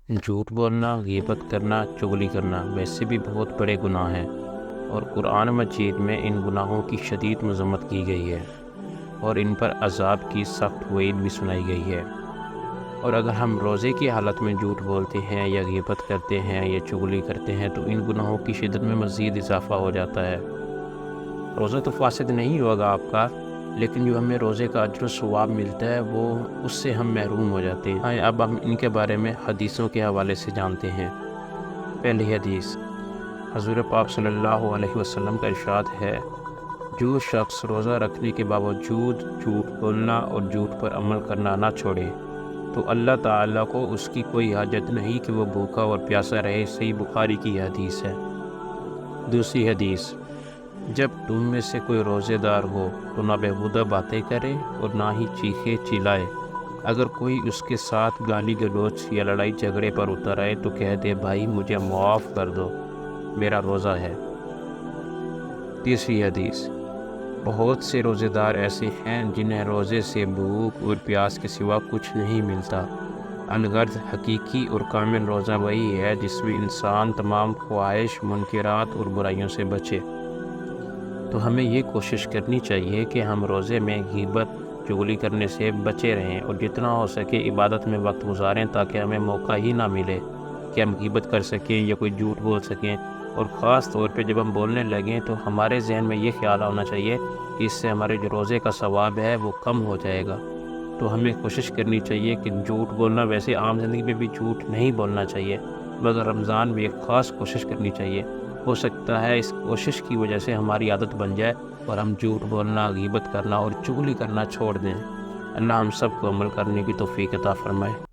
جھوٹ بولنا، غیبت کرنا، چغلی کرنا ویسے بھی بہت بڑے گناہ ہیں، اور قرآن مجید میں ان گناہوں کی شدید مذمت کی گئی ہے اور ان پر عذاب کی سخت وعید بھی سنائی گئی ہے۔ اور اگر ہم روزے کی حالت میں جھوٹ بولتے ہیں یا غیبت کرتے ہیں یا چغلی کرتے ہیں تو ان گناہوں کی شدت میں مزید اضافہ ہو جاتا ہے۔ روزہ تو فاسد نہیں ہوگا آپ کا، لیکن جو ہمیں روزے کا اجر و ثواب ملتا ہے وہ اس سے ہم محروم ہو جاتے ہیں۔ اب ہم ان کے بارے میں حدیثوں کے حوالے سے جانتے ہیں۔ پہلی حدیث، حضور پاک صلی اللہ علیہ وسلم کا ارشاد ہے، جو شخص روزہ رکھنے کے باوجود جھوٹ بولنا اور جھوٹ پر عمل کرنا نہ چھوڑے تو اللہ تعالیٰ کو اس کی کوئی حاجت نہیں کہ وہ بھوکا اور پیاسا رہے۔ صحیح بخاری کی حدیث ہے۔ دوسری حدیث، جب تم میں سے کوئی روزے دار ہو تو نہ بیہودہ باتیں کرے اور نہ ہی چیخے چلائے۔ اگر کوئی اس کے ساتھ گالی گلوچ یا لڑائی جھگڑے پر اتر آئے تو کہہ دے، بھائی مجھے معاف کر دو، میرا روزہ ہے۔ تیسری حدیث، بہت سے روزے دار ایسے ہیں جنہیں روزے سے بھوک اور پیاس کے سوا کچھ نہیں ملتا۔ الغرض حقیقی اور کامل روزہ وہی ہے جس میں انسان تمام خواہش، منکرات اور برائیوں سے بچے۔ تو ہمیں یہ کوشش کرنی چاہیے کہ ہم روزے میں غیبت، چغلی کرنے سے بچے رہیں اور جتنا ہو سکے عبادت میں وقت گزاریں، تاکہ ہمیں موقع ہی نہ ملے کہ ہم غیبت کر سکیں یا کوئی جھوٹ بول سکیں۔ اور خاص طور پہ جب ہم بولنے لگیں تو ہمارے ذہن میں یہ خیال ہونا چاہیے کہ اس سے ہمارے جو روزے کا ثواب ہے وہ کم ہو جائے گا۔ تو ہمیں کوشش کرنی چاہیے کہ جھوٹ بولنا، ویسے عام زندگی میں بھی جھوٹ نہیں بولنا چاہیے، مگر رمضان میں ایک خاص کوشش کرنی چاہیے۔ ہو سکتا ہے اس کوشش کی وجہ سے ہماری عادت بن جائے اور ہم جھوٹ بولنا، غیبت کرنا اور چغلی کرنا چھوڑ دیں۔ اللہ ہم سب کو عمل کرنے کی توفیق عطا فرمائے۔